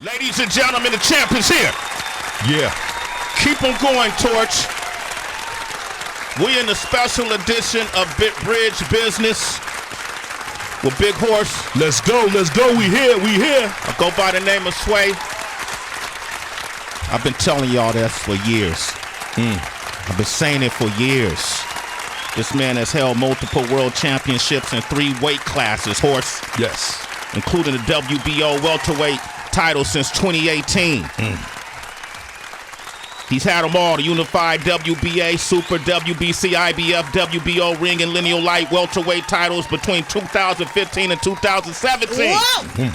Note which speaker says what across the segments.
Speaker 1: Ladies and gentlemen, the champ is here.
Speaker 2: Yeah.
Speaker 1: Keep on going, Torch. We in the special edition of Bridge Business with Big Horse.
Speaker 2: Let's go. We here.
Speaker 1: I go by the name of Sway. I've been telling y'all this for years. I've been saying it for years. This man has held multiple world championships in 3 weight classes, Horse.
Speaker 2: Yes.
Speaker 1: Including the WBO welterweight title since 2018. He's had them all, the unified WBA, Super, WBC, IBF, WBO, ring, and lineal light welterweight titles between 2015 and 2017.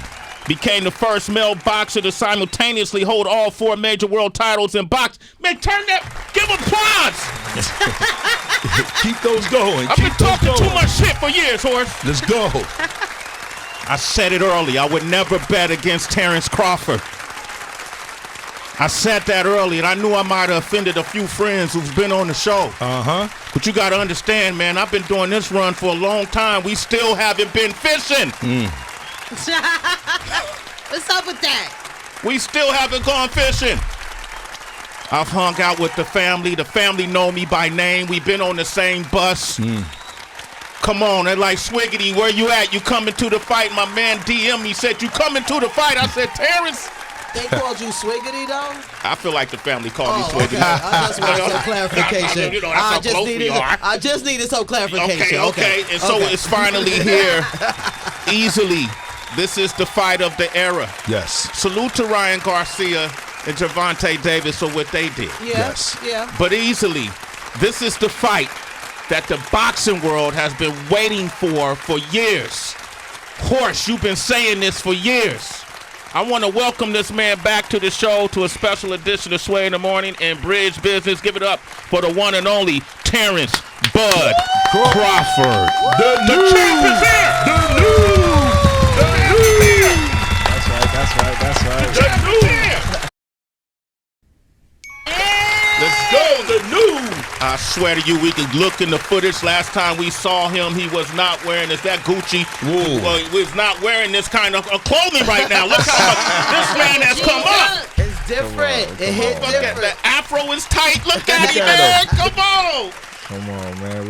Speaker 1: Became the first male boxer to simultaneously hold all 4 major world titles in boxing. Man, turn that, give applause.
Speaker 2: Keep those going.
Speaker 1: I've been talking too much shit for years, Horse.
Speaker 2: Let's go.
Speaker 1: I said it early. I would never bet against Terence Crawford. I said that early, and I knew I might have offended a few friends who've been on the show. But you got to understand, man, I've been doing this run for a long time. We still haven't been fishing.
Speaker 3: What's up with that?
Speaker 1: We still haven't gone fishing. I've hung out with the family. The family know me by name. We've been on the same bus. Come on, they're like, Swiggity, where you at? You coming to the fight? My man DM me, said, you coming to the fight? I said, Terence.
Speaker 3: They called you Swiggity, though?
Speaker 1: I feel like the family called me Swiggity.
Speaker 3: Okay. I just wanted some clarification. I just needed some clarification.
Speaker 1: Okay. And so it's finally here. Easily. This is the fight of the era.
Speaker 2: Yes.
Speaker 1: Salute to Ryan Garcia and Gervonta Davis for what they did.
Speaker 2: Yes.
Speaker 3: Yeah.
Speaker 1: But easily, this is the fight that the boxing world has been waiting for years. Horse, you've been saying this for years. I want to welcome this man back to the show, to a special edition of Sway in the Morning and Bridge Business. Give it up for the one and only Terence Bud Crawford.
Speaker 2: The champ is here. The new.
Speaker 4: That's right.
Speaker 1: The new.
Speaker 2: Let's go. The new.
Speaker 1: I swear to you, we could look in the footage. Last time we saw him, he was not wearing this. That Gucci. Well, he was not wearing this kind of clothing right now. Look how much this man has come up.
Speaker 3: It's different. It hit different.
Speaker 1: The afro is tight. Look at him, man. Come on.
Speaker 4: Come on, man.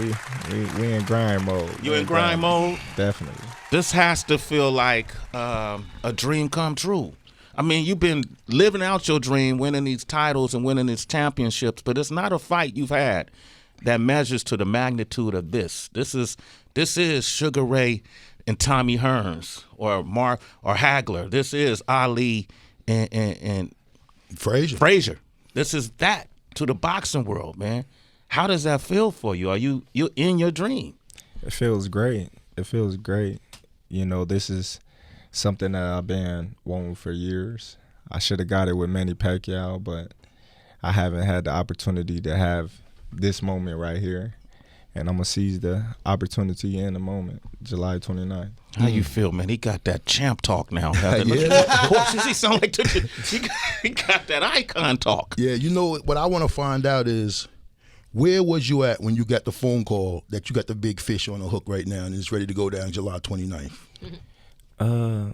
Speaker 4: We in grind mode.
Speaker 1: You in grind mode?
Speaker 4: Definitely.
Speaker 1: This has to feel like a dream come true. I mean, you've been living out your dream, winning these titles and winning these championships, but it's not a fight you've had that measures to the magnitude of this. This is Sugar Ray and Tommy Hearns or Hagler. This is Ali and Frazier. This is that to the boxing world, man. How does that feel for you? Are you in your dream?
Speaker 4: It feels great. You know, this is something that I've been wanting for years. I should have got it with Manny Pacquiao, but I haven't had the opportunity to have this moment right here. And I'm going to seize the opportunity in the moment, July 29th.
Speaker 1: How you feel, man? He got that champ talk now. He sound like he got that icon talk.
Speaker 2: Yeah, you know what I want to find out is, where was you at when you got the phone call that you got the big fish on the hook right now and it's ready to go down July 29th?
Speaker 4: I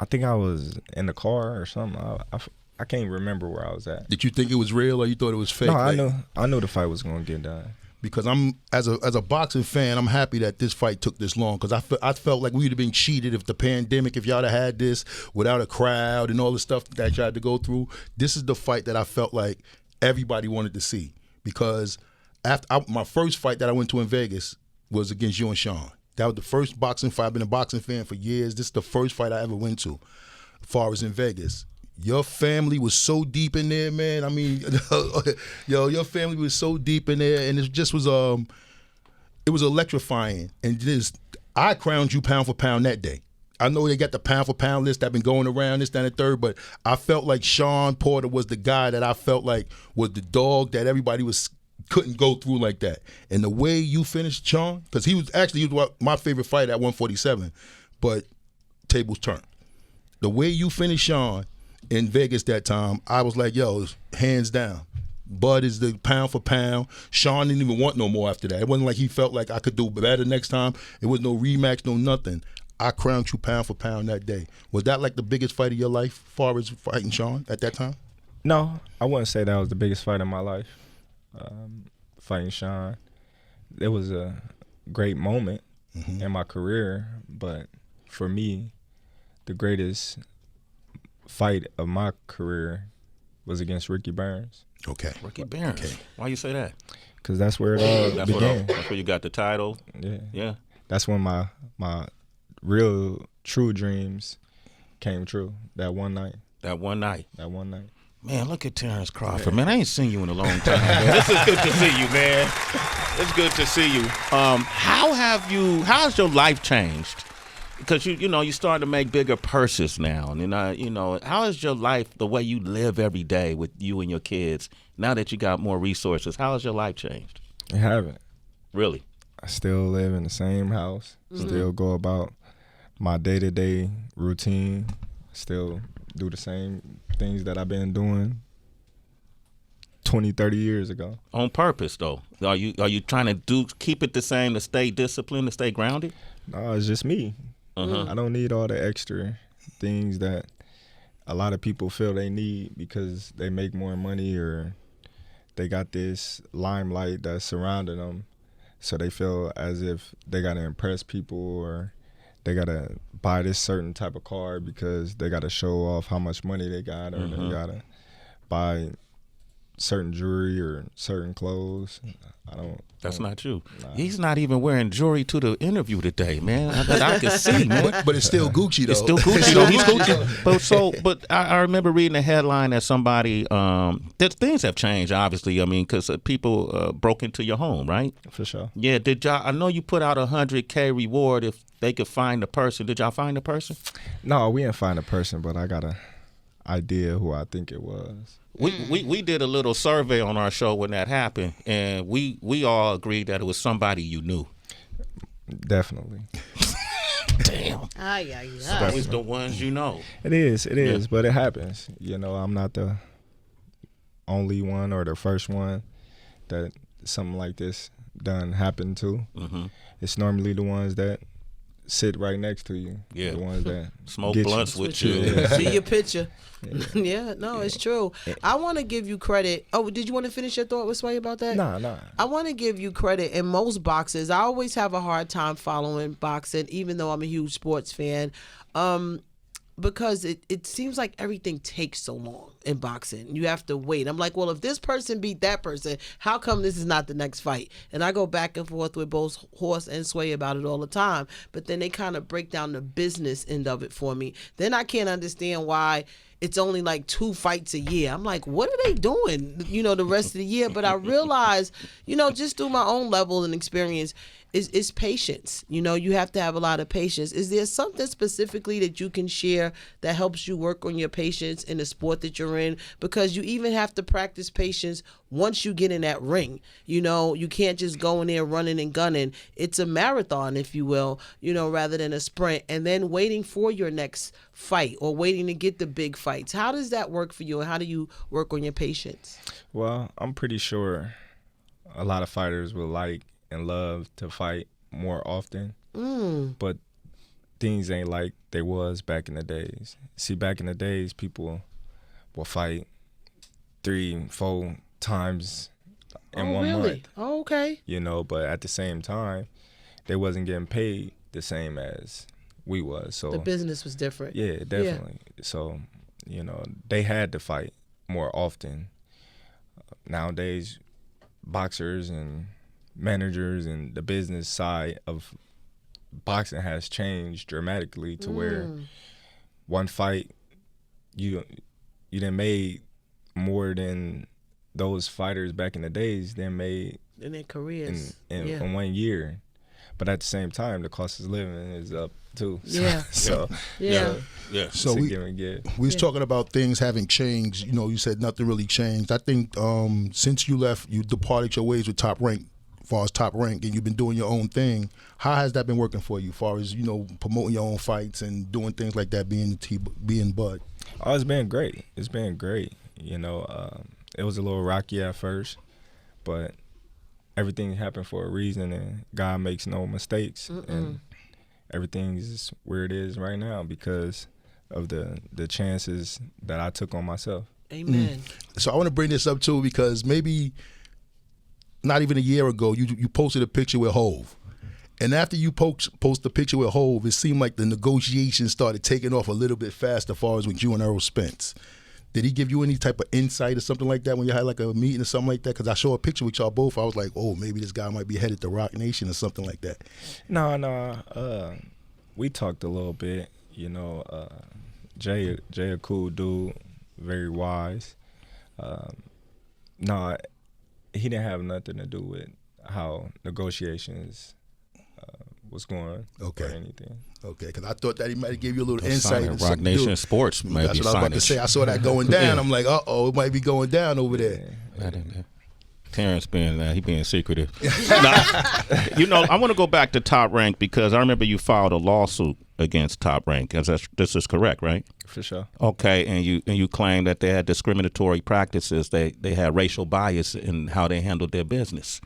Speaker 4: think I was in the car or something. I can't remember where I was at.
Speaker 2: Did you think it was real or you thought it was fake?
Speaker 4: No, I knew the fight was going to get done.
Speaker 2: Because I'm as a boxing fan, I'm happy that this fight took this long, because I felt like we would have been cheated if the pandemic, if y'all had this without a crowd and all the stuff that y'all had to go through. This is the fight that I felt like everybody wanted to see, because my first fight that I went to in Vegas was against you and Sean. That was the first boxing fight. I've been a boxing fan for years. This is the first fight I ever went to, as far as in Vegas. Your family was so deep in there, man. I mean, your family was so deep in there, and it just was it was electrifying. And I crowned you pound for pound that day. I know they got the pound for pound list that been going around, this, that, and the third, but I felt like Sean Porter was the guy that I felt like was the dog that everybody couldn't go through like that. And the way you finished Sean, because he was my favorite fighter at 147, but tables turned. The way you finished Sean in Vegas that time, I was like, yo, hands down. Bud is the pound for pound. Sean didn't even want no more after that. It wasn't like he felt like I could do better next time. It was no rematch, no nothing. I crowned you pound for pound that day. Was that like the biggest fight of your life, as far as fighting Sean at that time?
Speaker 4: No, I wouldn't say that was the biggest fight of my life. Fighting Sean, it was a great moment in my career, but for me, the greatest fight of my career was against Ricky Burns.
Speaker 2: Okay.
Speaker 1: Ricky Burns. Okay. Why you say that?
Speaker 4: Because that's where it all began.
Speaker 1: That's where you got the title.
Speaker 4: Yeah. That's when my real true dreams came true. That one night.
Speaker 1: Man, look at Terence Crawford. Man, I ain't seen you in a long time. Man. This is good to see you, man. It's good to see you. How's your life changed? Because you starting to make bigger purses now, and how is your life, the way you live every day with you and your kids, now that you got more resources? How has your life changed?
Speaker 4: It haven't.
Speaker 1: Really?
Speaker 4: I still live in the same house. Still go about my day-to-day routine. Still do the same things that I've been doing 20, 30 years ago.
Speaker 1: On purpose, though? Are you trying to keep it the same, to stay disciplined, to stay grounded?
Speaker 4: No, it's just me. I don't need all the extra things that a lot of people feel they need because they make more money or they got this limelight that's surrounding them. So they feel as if they got to impress people or they got to buy this certain type of car because they got to show off how much money they got or they got to buy certain jewelry or certain clothes.
Speaker 1: That's not you.
Speaker 4: Nah.
Speaker 1: He's not even wearing jewelry to the interview today, man. I can see, man.
Speaker 2: But it's still Gucci, though.
Speaker 1: It's still Gucci, though. He's Gucci. But I remember reading a headline that somebody, that things have changed, obviously. I mean, because people broke into your home, right?
Speaker 4: For sure.
Speaker 1: Yeah. Did y'all? I know you put out $100K reward if they could find the person. Did y'all find the person?
Speaker 4: No, we didn't find a person, but I got an idea who I think it was.
Speaker 1: We did a little survey on our show when that happened, and we all agreed that it was somebody you knew.
Speaker 4: Definitely.
Speaker 1: Damn.
Speaker 3: It's
Speaker 1: always the ones you know.
Speaker 4: It is, but it happens. I'm not the only one or the first one that something like this done happen to. It's normally the ones that sit right next to you.
Speaker 1: Yeah.
Speaker 4: The ones that
Speaker 1: smoke blunts with you.
Speaker 3: Yeah. See your picture. Yeah, no, it's true. I want to give you credit. Oh, did you want to finish your thought with Sway about that?
Speaker 4: Nah.
Speaker 3: I want to give you credit. In most boxers, I always have a hard time following boxing, even though I'm a huge sports fan. Because it seems like everything takes so long in boxing. You have to wait. I'm like, well, if this person beat that person, how come this is not the next fight? And I go back and forth with both Horse and Sway about it all the time. But then they kind of break down the business end of it for me. Then I can't understand why it's only like 2 fights a year. I'm like, what are they doing, the rest of the year? But I realize, just through my own level and experience, is patience. You have to have a lot of patience. Is there something specifically that you can share that helps you work on your patience in the sport that you're in? Because you even have to practice patience once you get in that ring. You can't just go in there running and gunning. It's a marathon, if you will, rather than a sprint. And then waiting for your next fight or waiting to get the big fights. How does that work for you, and how do you work on your patience?
Speaker 4: Well, I'm pretty sure a lot of fighters would like and love to fight more often, but things ain't like they was back in the days. See, back in the days, people will fight 3-4 times in one month.
Speaker 3: Oh, okay.
Speaker 4: But at the same time, they wasn't getting paid the same as we was. So
Speaker 3: the business was different.
Speaker 4: Yeah, definitely. Yeah. So, they had to fight more often. Nowadays, boxers and managers and the business side of boxing has changed dramatically to where one fight you done made more than those fighters back in the days then made
Speaker 3: in their careers
Speaker 4: in 1 year. But at the same time, the cost of living is up too.
Speaker 3: Yeah.
Speaker 4: So
Speaker 2: So we was talking about things having changed. You said nothing really changed. I think since you left, you departed your ways with Top Rank. As far as Top Rank, and you've been doing your own thing. How has that been working for you? As far as promoting your own fights and doing things like that, being Bud.
Speaker 4: Oh, it's been great. It's been great. It was a little rocky at first, but everything happened for a reason, and God makes no mistakes. And everything is where it is right now because of the chances that I took on myself.
Speaker 3: Amen.
Speaker 2: So I want to bring this up too because maybe not even a year ago you posted a picture with Hove. And after you post the picture with Hove, it seemed like the negotiations started taking off a little bit faster as far as with you and Earl Spence. Did he give you any type of insight or something like that when you had like a meeting or something like that? Because I saw a picture with y'all both. I was like, oh, maybe this guy might be headed to Rock Nation or something like that.
Speaker 4: No. We talked a little bit. You know, Jay a cool dude, very wise. No, he didn't have nothing to do with how negotiations was going or anything.
Speaker 2: Okay, because I thought that he might have gave you a little
Speaker 1: That's
Speaker 2: insight.
Speaker 1: signing. Rock Nation Sports, maybe.
Speaker 2: That's what I was about to say. I saw that going down. I'm like, uh-oh, it might be going down over there.
Speaker 1: Terence being secretive. You know, I want to go back to Top Rank because I remember you filed a lawsuit against Top Rank. This is correct, right?
Speaker 4: For sure.
Speaker 1: Okay, and you claim that they had discriminatory practices. They had racial bias in how they handled their business.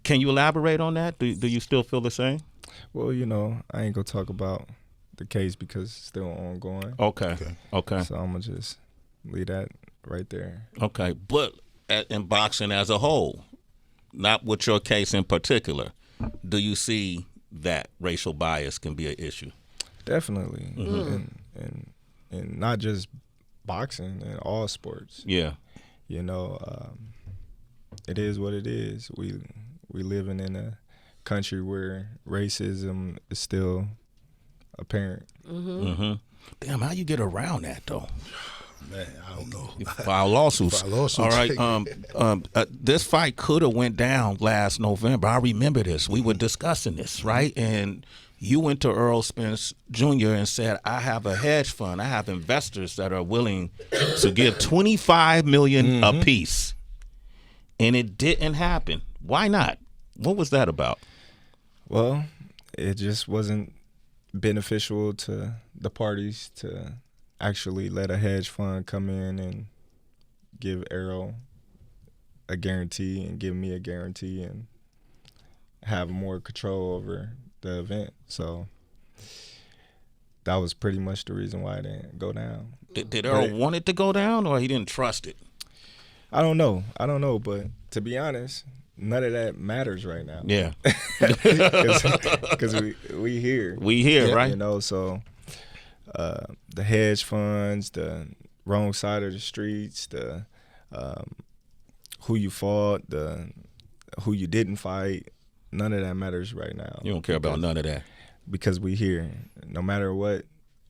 Speaker 1: Can you elaborate on that? Do you still feel the same?
Speaker 4: Well, you know, I ain't gonna talk about the case because it's still ongoing.
Speaker 1: Okay.
Speaker 4: So I'm gonna just leave that right there.
Speaker 1: Okay, but in boxing as a whole, not with your case in particular, do you see that racial bias can be an issue?
Speaker 4: Definitely, and not just boxing, in all sports.
Speaker 1: Yeah.
Speaker 4: You know, it is what it is. We living in a country where racism is still apparent.
Speaker 1: Damn, how you get around that though?
Speaker 2: Man, I don't know.
Speaker 1: File lawsuits. All right. This fight could have went down last November. I remember this. We were discussing this, right? And you went to Earl Spence Jr. and said, I have a hedge fund. I have investors that are willing to give $25 million apiece. And it didn't happen. Why not? What was that about?
Speaker 4: Well, it just wasn't beneficial to the parties to actually let a hedge fund come in and give Errol a guarantee and give me a guarantee and have more control over the event. So that was pretty much the reason why it didn't go down.
Speaker 1: Did Errol want it to go down or he didn't trust it?
Speaker 4: I don't know, but to be honest, none of that matters right now.
Speaker 1: Yeah.
Speaker 4: Because we here.
Speaker 1: We here, right?
Speaker 4: You know, so the hedge funds, the wrong side of the streets, the who you fought, the who you didn't fight, none of that matters right now.
Speaker 1: You don't care about none of that.
Speaker 4: Because we here. No matter what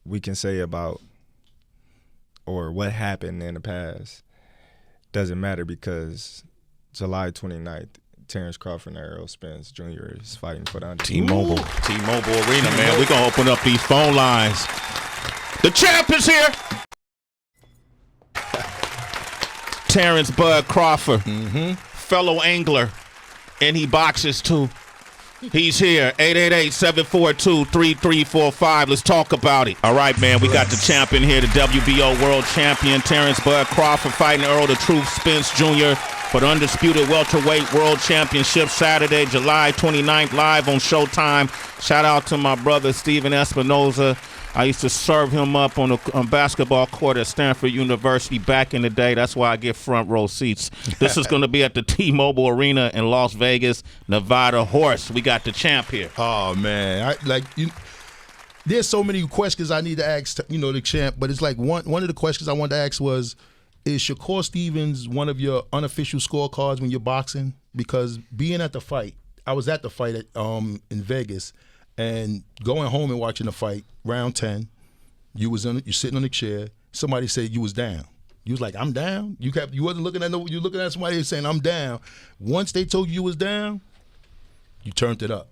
Speaker 4: we can say about or what happened in the past, doesn't matter because July 29th, Terence Crawford and Errol Spence Jr. is fighting for the
Speaker 1: T-Mobile Arena, man. We're going to open up these phone lines. The champ is here. Terence Bud Crawford, fellow angler, and he boxes too. He's here, 888-742-3345. Let's talk about it. All right, man, we got the champion here, the WBO world champion, Terence Bud Crawford, fighting Earl the Truth Spence Jr. for the Undisputed Welterweight World Championship Saturday, July 29th, live on Showtime. Shout out to my brother, Steven Espinoza. I used to serve him up on a basketball court at Stanford University back in the day. That's why I get front row seats. This is going to be at the T-Mobile Arena in Las Vegas, Nevada. Horse, we got the champ here.
Speaker 2: Oh, man. There's so many questions I need to ask, the champ, but it's like one of the questions I wanted to ask was, is Shakur Stevens one of your unofficial scorecards when you're boxing? Because being at the fight, I was at the fight in Vegas, and going home and watching the fight, round 10, you're sitting on the chair. Somebody said you was down. You was like, I'm down. You wasn't looking at you looking at somebody saying I'm down. Once they told you was down, you turned it up.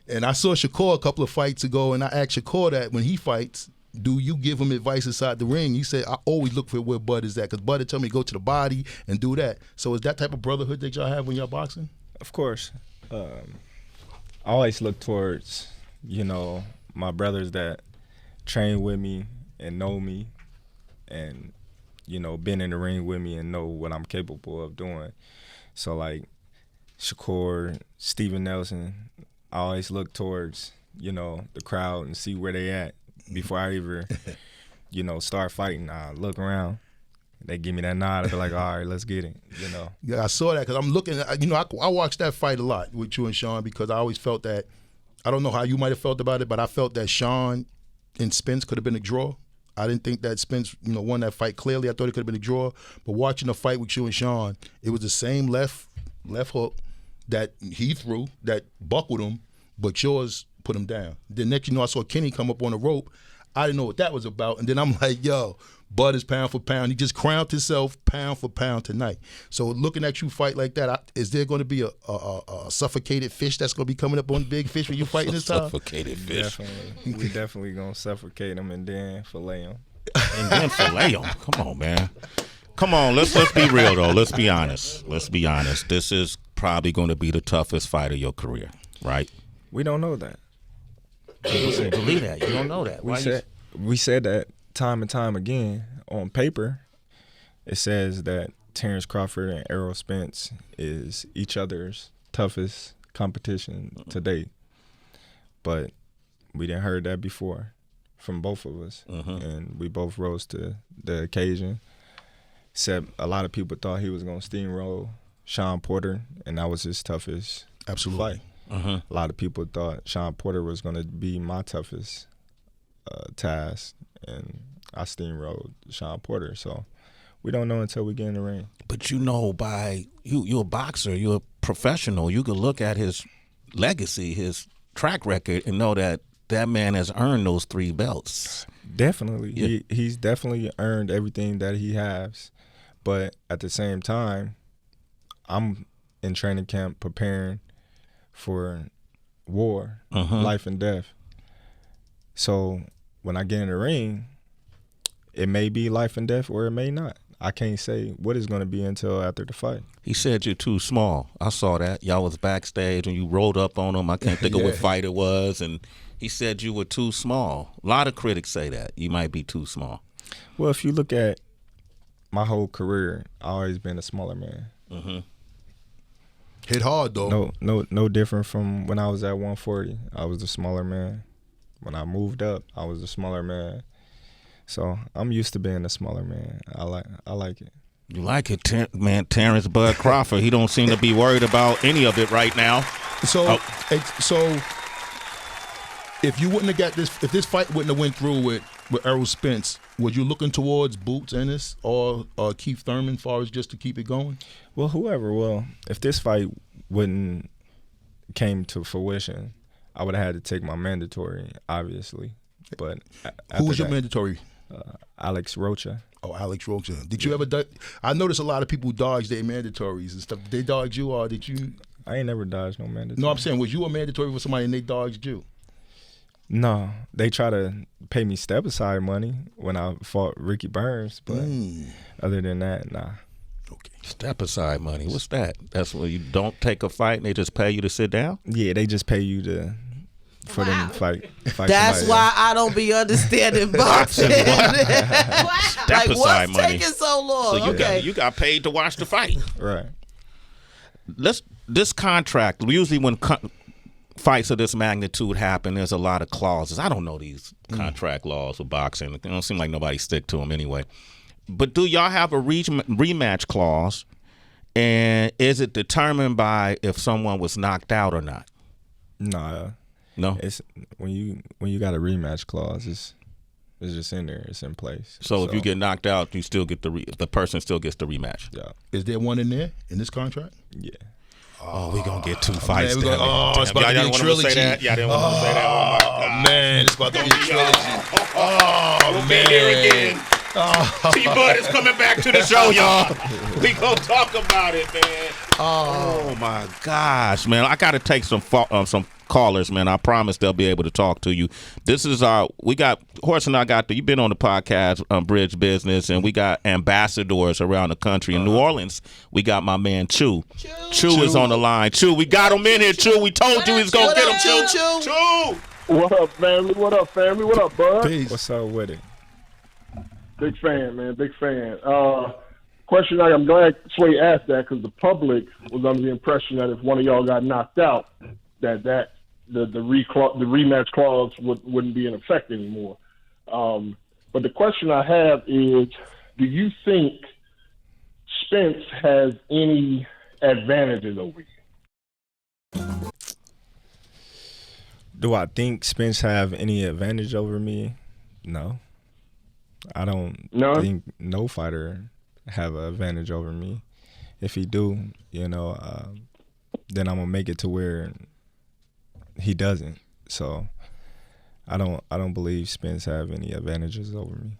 Speaker 2: And I saw Shakur a couple of fights ago, and I asked Shakur that when he fights, do you give him advice inside the ring? He said, I always look for where Bud is at, because Bud would tell me to go to the body and do that. So is that type of brotherhood that y'all have when y'all boxing?
Speaker 4: Of course. I always look towards, my brothers that train with me and know me and, been in the ring with me and know what I'm capable of doing. So, like, Shakur, Steven Nelson, I always look towards the crowd and see where they at before I ever, start fighting. I look around. They give me that nod. I be like, all right, let's get it,
Speaker 2: Yeah, I saw that because I'm looking at, I watched that fight a lot with you and Sean because I always felt that, I don't know how you might have felt about it, but I felt that Sean and Spence could have been a draw. I didn't think that Spence, won that fight clearly. I thought it could have been a draw. But watching the fight with you and Sean, it was the same left hook that he threw that buckled him, but yours put him down. Then next I saw Kenny come up on the rope. I didn't know what that was about. And then I'm like, yo, Bud is pound for pound. He just crowned himself pound for pound tonight. So looking at you fight like that, is there going to be a suffocated fish that's going to be coming up on Big Fish when you fighting this time?
Speaker 1: Suffocated fish.
Speaker 4: Definitely. We definitely going to suffocate him and then fillet him.
Speaker 1: And then fillet him. Come on, man. Come on, let's be real, though. Let's be honest. This is probably going to be the toughest fight of your career, right?
Speaker 4: We don't know that.
Speaker 1: You believe that. You don't know that.
Speaker 4: We said that time and time again. On paper, it says that Terence Crawford and Errol Spence is each other's toughest competition to date. But we didn't heard that before from both of us. And we both rose to the occasion. Except a lot of people thought he was going to steamroll Sean Porter, and that was his toughest fight. A lot of people thought Sean Porter was going to be my toughest task, and I steamrolled Sean Porter. So we don't know until we get in the ring.
Speaker 1: But you're a boxer, you're a professional. You could look at his legacy, his track record, and know that man has earned those 3 belts.
Speaker 4: Definitely.
Speaker 1: Yeah.
Speaker 4: He's definitely earned everything that he has. But at the same time, I'm in training camp preparing for war, life and death. So when I get in the ring, it may be life and death or it may not. I can't say what it's going to be until after the fight.
Speaker 1: He said you're too small. I saw that. Y'all was backstage and you rolled up on him. I can't think of what fight it was. And he said you were too small. A lot of critics say that. You might be too small.
Speaker 4: Well, if you look at my whole career, I've always been a smaller man.
Speaker 2: Hit hard, though.
Speaker 4: No different from when I was at 140. I was the smaller man. When I moved up, I was the smaller man. So I'm used to being a smaller man. I like it.
Speaker 1: You like it, man? Terence Bud Crawford. He don't seem to be worried about any of it right now.
Speaker 2: So if you wouldn't have got this, if this fight wouldn't have went through with Errol Spence, was you looking towards Boots Ennis or Keith Thurman, as far as just to keep it going?
Speaker 4: Well, whoever. Well, if this fight wouldn't came to fruition, I would have had to take my mandatory, obviously. But
Speaker 2: who was your mandatory?
Speaker 4: Alex Rocha.
Speaker 2: Oh, Alex Rocha. Did you ever? I noticed a lot of people dodge their mandatories and stuff. Did they dodge you, or did you?
Speaker 4: I ain't never dodged no mandatory.
Speaker 2: No, I'm saying, was you a mandatory for somebody and they dodged you?
Speaker 4: No, they try to pay me step aside money when I fought Ricky Burns, but other than that, nah.
Speaker 2: Okay.
Speaker 1: Step aside money. What's that? That's where you don't take a fight and they just pay you to sit down?
Speaker 4: Yeah, they just pay you for them to fight
Speaker 3: That's why I don't be understanding boxing.
Speaker 1: Step
Speaker 3: like,
Speaker 1: aside
Speaker 3: what's
Speaker 1: money.
Speaker 3: taking so long?
Speaker 1: So you got paid to watch the fight.
Speaker 4: Right.
Speaker 1: This contract, usually when fights of this magnitude happen, there's a lot of clauses. I don't know these contract laws of boxing. It don't seem like nobody stick to them anyway. But do y'all have a rematch clause? And is it determined by if someone was knocked out or not?
Speaker 4: Nah.
Speaker 1: No.
Speaker 4: It's when you got a rematch clause, it's just in there. It's in place.
Speaker 1: So if you get knocked out, you still get the person still gets the rematch.
Speaker 4: Yeah.
Speaker 2: Is there one in there in this contract?
Speaker 4: Yeah.
Speaker 1: Oh, we gonna get 2 fights.
Speaker 2: Man, it's about to be a trilogy.
Speaker 1: Y'all didn't want to say that. Oh my God,
Speaker 2: man, it's about to be a trilogy.
Speaker 1: We'll be here again. T-Bud is coming back to the show, y'all. We gonna talk about it, man. Oh my gosh, man! I gotta take some callers, man. I promise they'll be able to talk to you. This is Horse and I you've been on the podcast, Bridge Business, and we got ambassadors around the country. In New Orleans, we got my man Chew. Chew is on the line. Chew, we got him in here. Chew, we told you he's gonna get him. Chew.
Speaker 5: What up, family? What up, Bud?
Speaker 2: Peace.
Speaker 4: What's up with it?
Speaker 5: Big fan, man. Big fan. Question, I'm glad Sway asked that because the public was under the impression that if one of y'all got knocked out, that the rematch clause wouldn't be in effect anymore. But the question I have is, do you think Spence has any advantages over you?
Speaker 4: Do I think Spence have any advantage over me? No. I don't think no fighter have an advantage over me. If he do, then I'm gonna make it to where he doesn't. So I don't believe Spence have any advantages over me.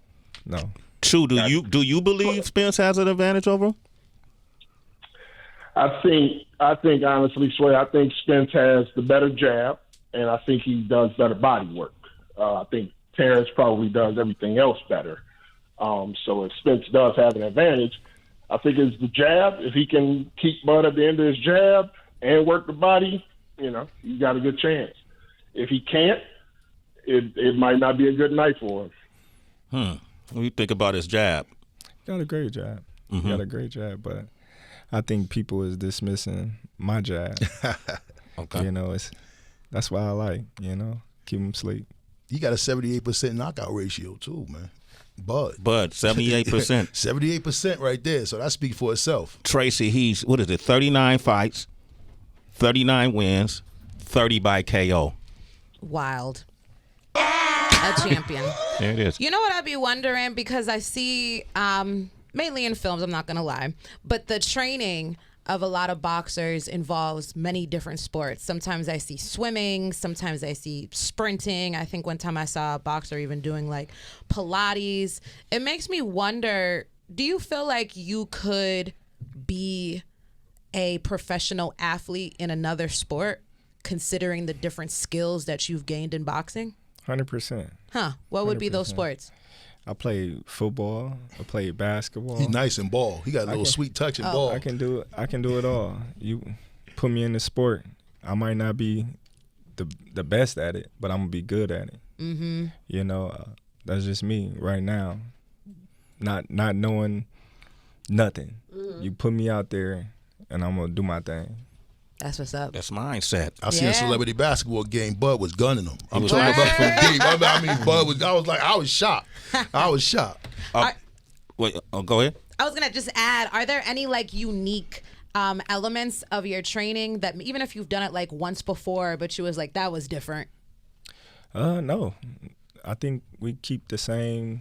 Speaker 4: No.
Speaker 1: True. Do you believe Spence has an advantage over him?
Speaker 5: I think honestly, Sway, I think Spence has the better jab, and I think he does better body work. I think Terence probably does everything else better. So if Spence does have an advantage, I think it's the jab. If he can keep Bud at the end of his jab and work the body, you got a good chance. If he can't, it might not be a good night for him.
Speaker 1: What do you think about his jab?
Speaker 4: Got a great jab. Got a great jab, but I think people is dismissing my jab.
Speaker 1: Okay.
Speaker 4: That's why I like, keep him asleep.
Speaker 2: He got a 78% knockout ratio too, man. Bud,
Speaker 1: 78%.
Speaker 2: 78% right there. So that speaks for itself.
Speaker 1: Tracy, he's 39 fights, 39 wins, 30 by KO.
Speaker 6: Wild. A champion.
Speaker 1: There it is.
Speaker 6: You know what I'd be wondering, because I see mainly in films, I'm not gonna lie, but the training of a lot of boxers involves many different sports. Sometimes I see swimming, sometimes I see sprinting. I think one time I saw a boxer even doing like Pilates. It makes me wonder, do you feel like you could be a professional athlete in another sport, considering the different skills that you've gained in boxing?
Speaker 4: 100%.
Speaker 6: Huh. What would be those
Speaker 4: 100%.
Speaker 6: sports?
Speaker 4: I played football. I played basketball.
Speaker 2: He's nice in ball. He got a little sweet touch in ball.
Speaker 4: I can do it all. You put me in the sport, I might not be the best at it, but I'm gonna be good at it. Mm-hmm. That's just me right now. Not knowing nothing. Mm-hmm. You put me out there, and I'm gonna do my thing.
Speaker 6: That's what's up.
Speaker 1: That's mindset.
Speaker 2: I seen a celebrity basketball game. Bud was gunning him. I'm
Speaker 1: was
Speaker 2: talking
Speaker 1: right.
Speaker 2: about from deep. I mean, Bud was. I was shocked. I was shocked.
Speaker 1: Wait, go ahead.
Speaker 6: I was gonna just add, are there any like unique elements of your training that even if you've done it like once before, but you was like, that was different?
Speaker 4: No. I think we keep the same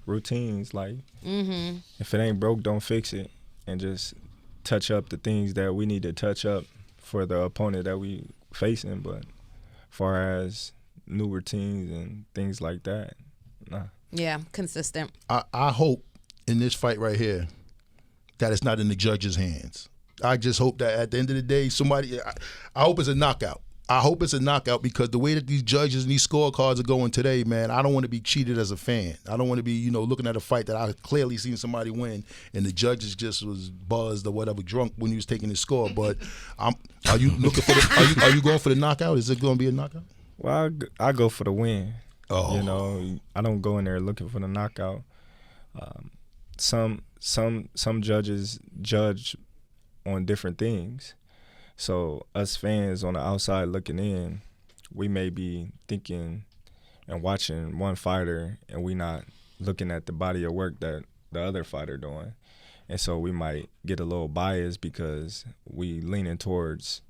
Speaker 4: routines. Like, if it ain't broke, don't fix it, and just touch up the things that we need to touch up for the opponent that we facing. But far as new routines and things like that, nah.
Speaker 6: Yeah, consistent.
Speaker 2: I hope in this fight right here that it's not in the judge's hands. I just hope that at the end of the day, I hope it's a knockout. I hope it's a knockout, because the way that these judges and these scorecards are going today, man, I don't want to be cheated as a fan. I don't want to be, looking at a fight that I clearly seen somebody win and the judges just was buzzed or whatever, drunk when he was taking his score. But are you looking for are you going for the knockout? Is it going to be a knockout?
Speaker 4: Well, I go for the win.
Speaker 2: Oh.
Speaker 4: I don't go in there looking for the knockout. Some judges judge on different things. So us fans on the outside looking in, we may be thinking and watching one fighter, and we not looking at the body of work that the other fighter doing. And so we might get a little biased because we leaning towards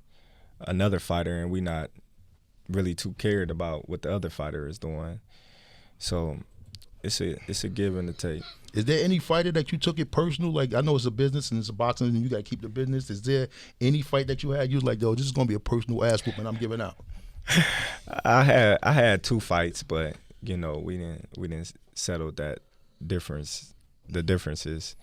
Speaker 4: another fighter and we not really too cared about what the other fighter is doing. So it's a give and a take.
Speaker 2: Is there any fighter that you took it personal? Like, I know it's a business and it's a boxing and you got to keep the business. Is there any fight that you had you was like, yo, this is going to be a personal ass whooping I'm giving out?
Speaker 4: I had 2 fights, but we didn't settle that difference. The differences.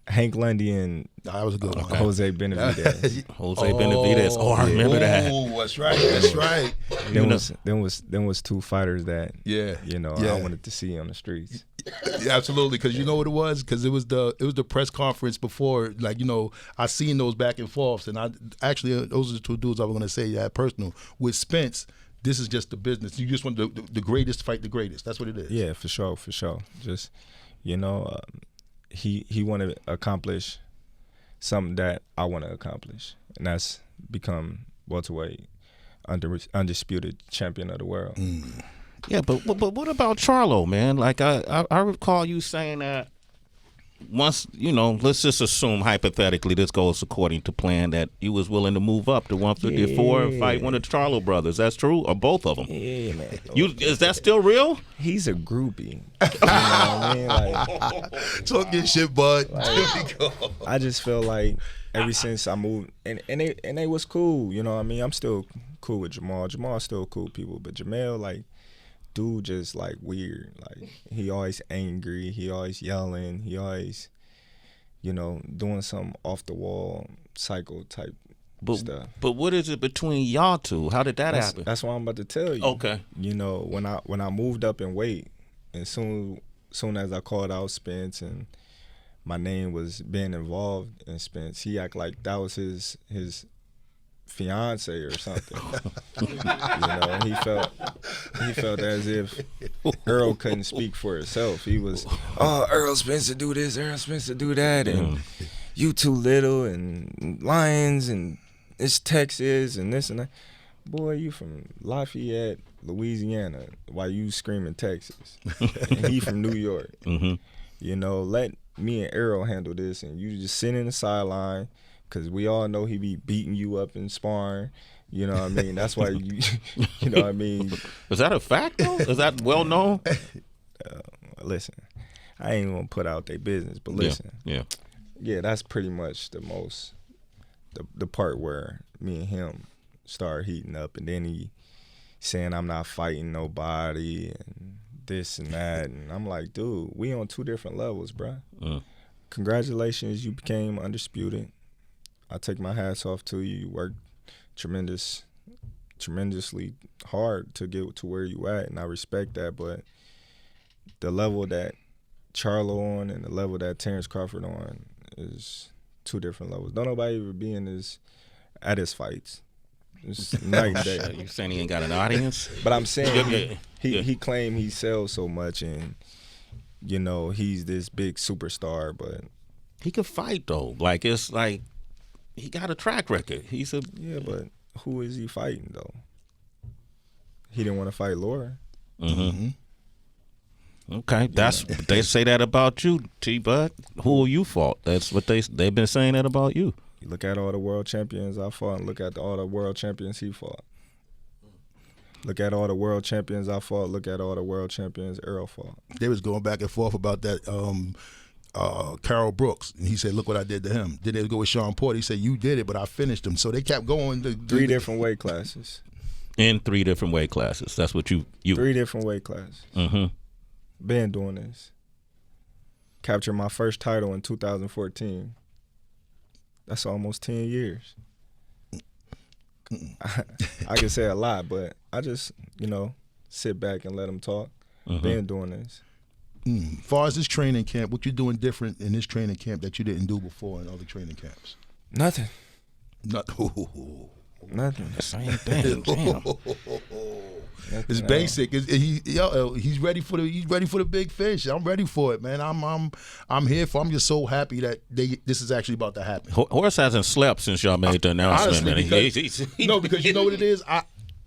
Speaker 4: Hank Lundy and
Speaker 2: that was a good one.
Speaker 4: Jose Benavidez.
Speaker 1: Benavidez. Oh, I remember that.
Speaker 2: Oh, that's right. That's right.
Speaker 4: Then was 2 fighters that I wanted to see on the streets.
Speaker 2: Yeah, absolutely, because you know what it was? Because it was the press conference before, like, I seen those back and forths, and those are the 2 dudes I was going to say that personal. With Spence, this is just the business. You just want the greatest fight the greatest. That's what it is.
Speaker 4: Yeah, for sure. Just, he want to accomplish something that I want to accomplish, and that's become welterweight undisputed champion of the world.
Speaker 1: Yeah, but what about Charlo, man? Like I recall you saying that once, let's just assume hypothetically this goes according to plan, that you was willing to move up to 154 and fight one of the Charlo brothers. That's true, or both of them?
Speaker 4: Yeah, man.
Speaker 1: Is that still real?
Speaker 4: He's a groupie. You know what I mean? Like,
Speaker 2: Talk your shit, bud.
Speaker 4: I just feel like ever since I moved, and they was cool. You know what I mean? I'm still cool with Jamal. Jamal's still cool people, but Jamel, like, dude just like weird. Like, he always angry, he always yelling, he always, doing some off the wall psycho type stuff.
Speaker 1: But what is it between y'all two? How did that happen?
Speaker 4: That's what I'm about to tell you.
Speaker 1: Okay.
Speaker 4: When I moved up in weight, and soon as I called out Spence and my name was being involved in Spence, he act like that was his fiance or something. He felt as if Earl couldn't speak for himself. He was, Earl Spence to do this, Earl Spence to do that, and you too little, and Lions, and it's Texas, and this and that. Boy, you from Lafayette, Louisiana, while you screaming Texas, and he from New York. Let me and Earl handle this, and you just sit in the sideline. Because we all know he be beating you up in sparring. You know what I mean? That's why you know what I mean?
Speaker 1: Is that a fact, though? Is that well known?
Speaker 4: Listen, I ain't going to put out their business, but listen.
Speaker 1: Yeah,
Speaker 4: that's pretty much the part where me and him start heating up. And then he saying I'm not fighting nobody and this and that. And I'm like, dude, we on two different levels, bruh. Congratulations, you became undisputed. I take my hats off to you. You worked tremendously hard to get to where you at, and I respect that. But the level that Charlo on and the level that Terence Crawford on is two different levels. Don't nobody ever be at his fights. It's night and day.
Speaker 1: You saying he ain't got an audience?
Speaker 4: But I'm saying he claimed he sells so much, and he's this big superstar, but
Speaker 1: he could fight though. Like, it's like, he got a track record.
Speaker 4: But who is he fighting though? He didn't want to fight Laura.
Speaker 1: Okay, they say that about you, T-Bud. Who you fought? That's what they've been saying that about you.
Speaker 4: You look at all the world champions I fought, and look at all the world champions he fought. Look at all the world champions I fought. Look at all the world champions Earl fought.
Speaker 2: They was going back and forth about that. Carol Brooks, and he said, "Look what I did to him." Then they go with Sean Porter. He said, "You did it, but I finished him." So they kept going.
Speaker 4: Three different weight classes.
Speaker 1: In 3 different weight classes. That's what you.
Speaker 4: 3 different weight classes. Been doing this. Captured my first title in 2014. That's almost 10 years. I can say a lot, but I just, sit back and let them talk. Been doing this.
Speaker 2: As far as this training camp, what you doing different in this training camp that you didn't do before in other training camps?
Speaker 4: Nothing.
Speaker 1: Nothing. Same thing. Damn.
Speaker 2: It's basic. He's ready for the big fish. I'm ready for it, man. I'm here for. I'm just so happy that this is actually about to happen.
Speaker 1: Horse hasn't slept since y'all made the announcement.
Speaker 2: Honestly, because you know what it is.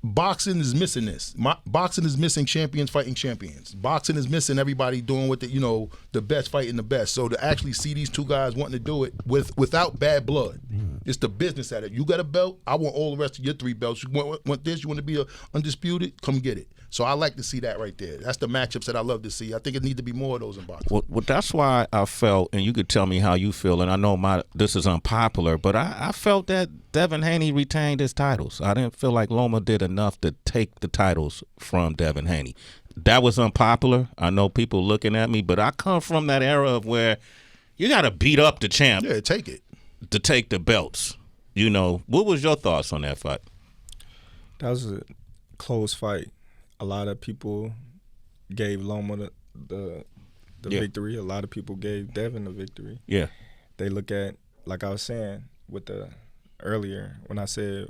Speaker 2: Boxing is missing this. Boxing is missing champions fighting champions. Boxing is missing everybody doing what the best fighting the best. So to actually see these two guys wanting to do it without bad blood, it's the business at it. You got a belt, I want all the rest of your 3 belts. You want this? You want to be undisputed? Come get it. So I like to see that right there. That's the matchups that I love to see. I think it need to be more of those in boxing.
Speaker 1: Well, that's why I felt, and you could tell me how you feel, and I know this is unpopular, but I felt that Devin Haney retained his titles. I didn't feel like Loma did enough to take the titles from Devin Haney. That was unpopular. I know people looking at me, but I come from that era of where you got to beat up the champ.
Speaker 2: Yeah, take it.
Speaker 1: To take the belts. What was your thoughts on that fight?
Speaker 4: That was a close fight. A lot of people gave Loma the victory. A lot of people gave Devin the victory.
Speaker 1: Yeah.
Speaker 4: They look at, like I was saying earlier when I said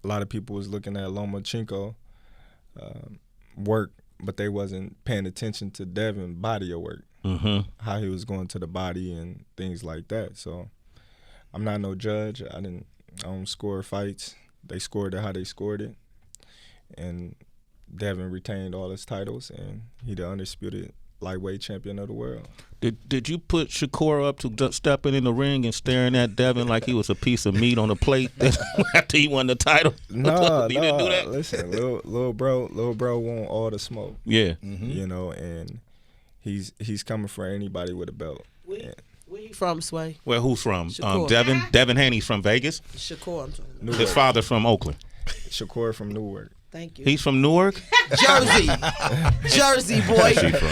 Speaker 4: a lot of people was looking at Lomachenko work, but they wasn't paying attention to Devin body of work, how he was going to the body and things like that. So I'm not no judge. I don't score fights. they scored it how they scored it, and Devin retained all his titles, and he the undisputed lightweight champion of the world.
Speaker 1: Did you put Shakur up to stepping in the ring and staring at Devin like he was a piece of meat on a plate after he won the title?
Speaker 4: No,
Speaker 1: You didn't do that?
Speaker 4: Listen, little bro want all the smoke.
Speaker 1: Yeah.
Speaker 4: You know, and he's coming for anybody with a belt.
Speaker 3: Where you from, Sway?
Speaker 1: Well, who's from?
Speaker 3: Shakur.
Speaker 1: Devin Haney's from Vegas.
Speaker 3: Shakur, I'm talking about.
Speaker 4: Newark.
Speaker 1: His father's from Oakland.
Speaker 4: Shakur from Newark.
Speaker 3: Thank you.
Speaker 1: He's from Newark.
Speaker 3: Jersey. Jersey, boy.
Speaker 1: She from.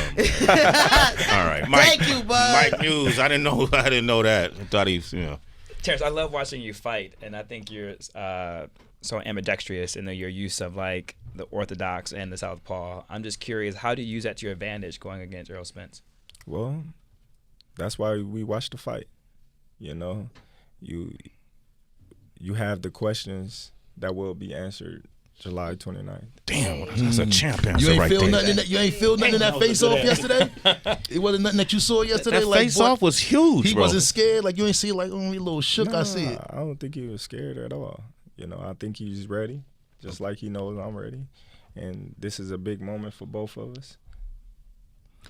Speaker 1: All right, Mike.
Speaker 3: Thank you, bud.
Speaker 1: Mike News. I didn't know that. I thought he's,
Speaker 7: Terrence, I love watching you fight, and I think you're so ambidextrous in your use of like the orthodox and the southpaw. I'm just curious, how do you use that to your advantage going against Errol Spence?
Speaker 4: Well, that's why we watch the fight. You know, you have the questions that will be answered July 29th.
Speaker 1: Damn, that's a champ answer
Speaker 2: You ain't
Speaker 1: right
Speaker 2: feel
Speaker 1: there.
Speaker 2: nothing. You ain't feel nothing in that face off yesterday. It wasn't nothing that you saw yesterday.
Speaker 1: That
Speaker 2: like
Speaker 1: face
Speaker 2: boy,
Speaker 1: off was huge,
Speaker 2: He
Speaker 1: bro.
Speaker 2: wasn't scared. Like you ain't see like only a little shook. I see it.
Speaker 4: I don't think he was scared at all. You know, I think he's ready, just like he knows I'm ready. And this is a big moment for both of us.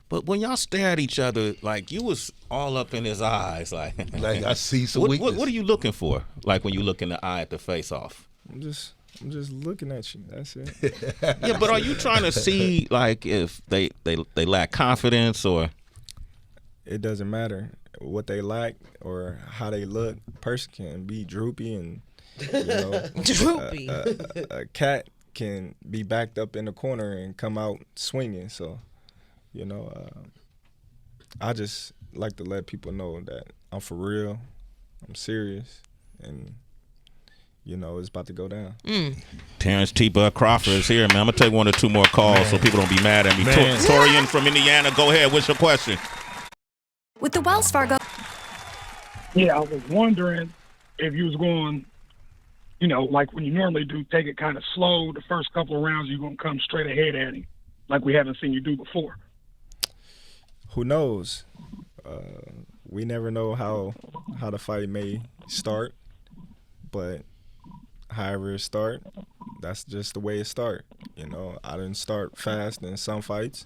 Speaker 1: But when y'all stare at each other, like you was all up in his eyes, like
Speaker 2: I see some
Speaker 1: what
Speaker 2: weakness.
Speaker 1: are you looking for? Like when you look in the eye at the face off.
Speaker 4: I'm just looking at you. That's it.
Speaker 1: Yeah, but are you trying to see like if they lack confidence or?
Speaker 4: It doesn't matter what they lack or how they look. A person can be droopy and
Speaker 6: Droopy.
Speaker 4: a cat can be backed up in the corner and come out swinging. So, I just like to let people know that I'm for real, I'm serious, and it's about to go down.
Speaker 1: Terence Crawford is here, man. I'm gonna take one or two more calls so people don't be mad at me. Torian from Indiana, go ahead. What's your question?
Speaker 8: With the Wells Fargo.
Speaker 9: Yeah, I was wondering if you was going, like when you normally do, take it kind of slow. The first couple of rounds, you're going to come straight ahead at him, like we haven't seen you do before.
Speaker 4: Who knows? We never know how the fight may start, but however it start, that's just the way it start. I didn't start fast in some fights.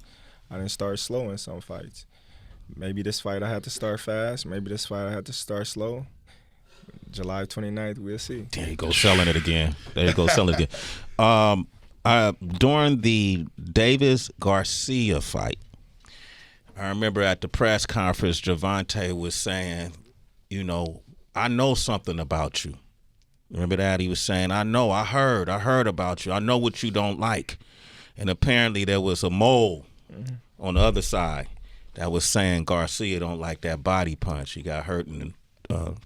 Speaker 4: I didn't start slow in some fights. Maybe this fight I had to start fast. Maybe this fight I had to start slow. July 29th, we'll see.
Speaker 1: There you go, selling it again. During the Davis-Garcia fight, I remember at the press conference, Gervonta was saying, I know something about you. Remember that? He was saying, I heard about you. I know what you don't like. And apparently there was a mole on the other side that was saying Garcia don't like that body punch. He got hurt in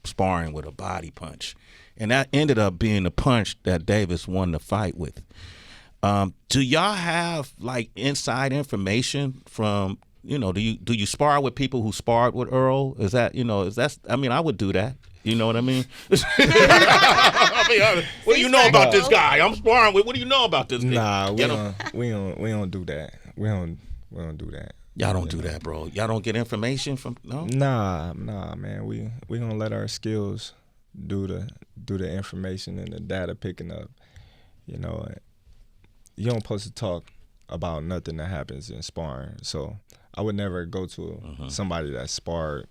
Speaker 1: sparring with a body punch. And that ended up being the punch that Davis won the fight with. Do y'all have like inside information from, do you spar with people who sparred with Earl? Is that, I would do that. You know what I mean? What do you know about this guy? I'm sparring with. What do you know about this guy?
Speaker 4: Nah, we don't do that. We don't do that.
Speaker 1: Y'all don't do that, bro. Y'all don't get information from no.
Speaker 4: Nah, man. We gonna let our skills do the information and the data picking up. You don't supposed to talk about nothing that happens in sparring. So I would never go to somebody that sparred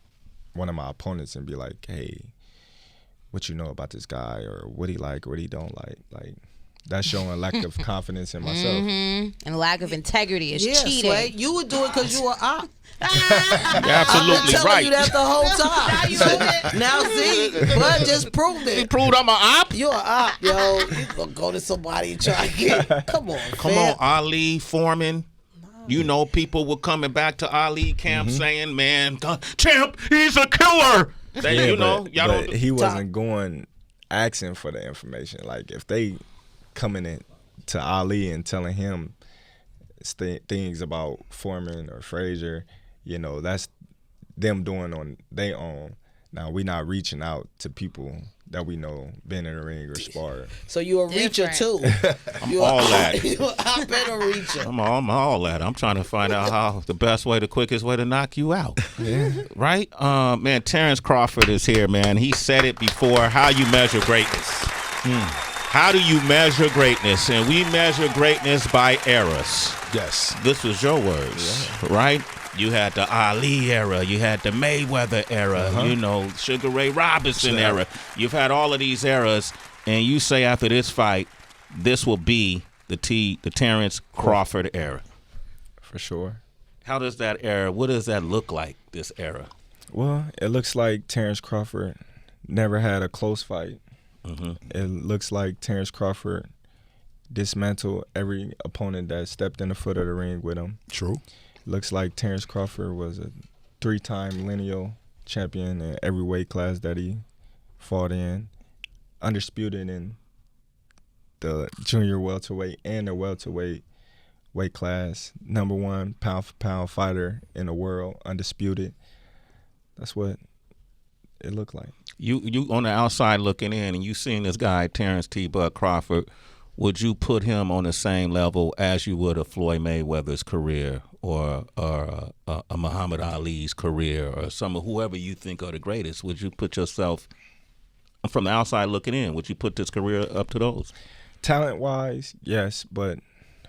Speaker 4: one of my opponents and be like, hey, what you know about this guy, or what he like or what he don't like. Like, that's showing a lack of confidence in myself.
Speaker 6: And lack of integrity is cheating.
Speaker 3: Sway, you would do it because you were up.
Speaker 1: You're absolutely
Speaker 3: I've been telling
Speaker 1: right.
Speaker 3: you that the whole time. Now see, Bud just proved it.
Speaker 1: He proved I'm an op.
Speaker 3: You're an op, yo. You gonna go to somebody and try to get. Come on,
Speaker 1: Come on, Ali Foreman. People were coming back to Ali camp saying, man, champ, he's a killer.
Speaker 4: But he wasn't going asking for the information. Like, if they coming in to Ali and telling him things about Foreman or Frazier, that's them doing on their own. Now, we not reaching out to people that we know been in the ring or sparred.
Speaker 3: So you a reacher too.
Speaker 1: I'm all that.
Speaker 3: I've been a reacher.
Speaker 1: I'm all that. I'm trying to find out how the best way, the quickest way to knock you out.
Speaker 4: Yeah.
Speaker 1: Right? Man, Terence Crawford is here, man. He said it before. How you measure greatness. How do you measure greatness? And we measure greatness by eras.
Speaker 2: Yes.
Speaker 1: This was your words, right? You had the Ali era. You had the Mayweather era. You know, Sugar Ray Robinson era. You've had all of these eras, and you say after this fight, this will be the Terence Crawford era.
Speaker 4: For sure.
Speaker 1: How does that era, what does that look like, this era?
Speaker 4: Well, it looks like Terence Crawford never had a close fight. It looks like Terence Crawford dismantled every opponent that stepped in the foot of the ring with him.
Speaker 2: True.
Speaker 4: Looks like Terence Crawford was a 3-time lineal champion in every weight class that he fought in, undisputed in the junior welterweight and the welterweight weight class, #1 pound-for-pound fighter in the world, undisputed. That's what it looked like.
Speaker 1: You on the outside looking in, and you seen this guy, Terence T. Bud Crawford. Would you put him on the same level as you would a Floyd Mayweather's career or a Muhammad Ali's career or whoever you think are the greatest? Would you put yourself, from the outside looking in, would you put this career up to those?
Speaker 4: Talent-wise, yes, but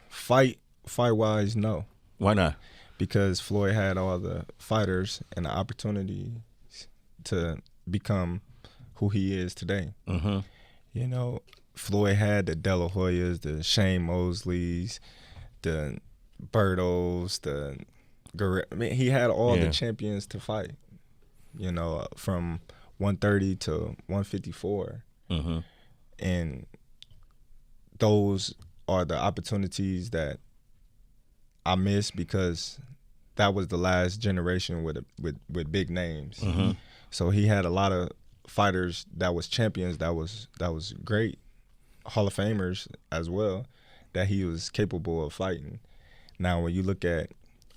Speaker 4: fight-wise, no.
Speaker 1: Why not?
Speaker 4: Because Floyd had all the fighters and the opportunity to become who he is today. You know, Floyd had the De La Hoyas, the Shane Mosleys, the Bertos, he had all the champions to fight, you know, from 130 to 154. And those are the opportunities that I miss because that was the last generation with big names. So he had a lot of fighters that was champions, that was great, Hall of Famers as well, that he was capable of fighting. Now, when you look at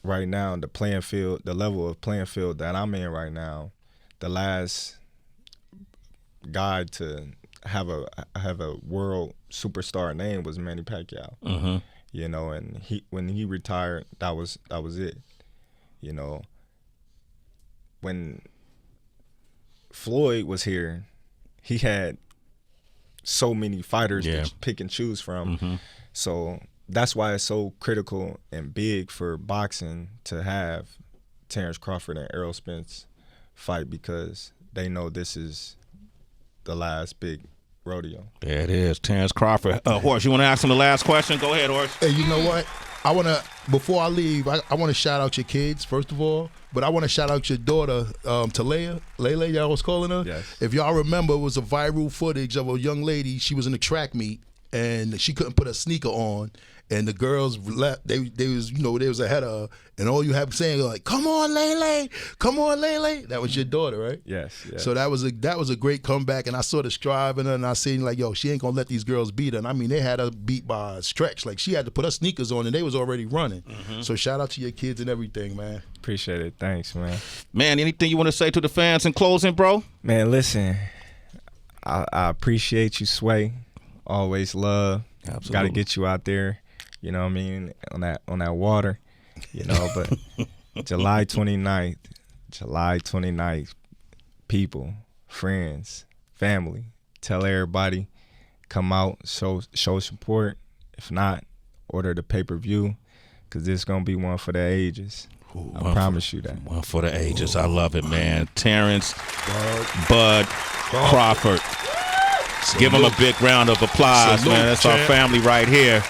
Speaker 4: right now the playing field, the level of playing field that I'm in right now, the last guy to have a world superstar name was Manny Pacquiao. You know, and when he retired, that was it. You know, when Floyd was here, he had so many fighters to pick and choose from. So that's why it's so critical and big for boxing to have Terence Crawford and Errol Spence fight, because they know this is the last big rodeo.
Speaker 1: There it is, Terence Crawford. Horace, you want to ask him the last question? Go ahead, Horace.
Speaker 2: Hey, you know what? I want to, before I leave, I want to shout out your kids, first of all, but I want to shout out your daughter, Talea. Lele, y'all was calling her?
Speaker 4: Yes.
Speaker 2: If y'all remember, it was a viral footage of a young lady. She was in a track meet, and she couldn't put a sneaker on, and the girls left. They was, you know, they was ahead of her, and all you have saying like, "Come on, Lele, come on, Lele." That was your daughter, right?
Speaker 4: Yes.
Speaker 2: So that was a great comeback, and I saw the strive in her, and I seen like, yo, she ain't gonna let these girls beat her. And I mean, they had her beat by a stretch. Like, she had to put her sneakers on, and they was already running. So shout out to your kids and everything, man.
Speaker 4: Appreciate it. Thanks, man.
Speaker 1: Man, anything you want to say to the fans in closing, bro?
Speaker 4: Man, listen, I appreciate you, Sway. Always love.
Speaker 1: Absolutely.
Speaker 4: Got to get you out there, you know what I mean, on that water, you know. But July 29th, people, friends, family, tell everybody, come out, show support. If not, order the pay-per-view, because this is going to be one for the ages. I promise you that.
Speaker 1: One for the ages. I love it, man. Terence Bud Crawford. Give him a big round of applause, man. That's our family right here.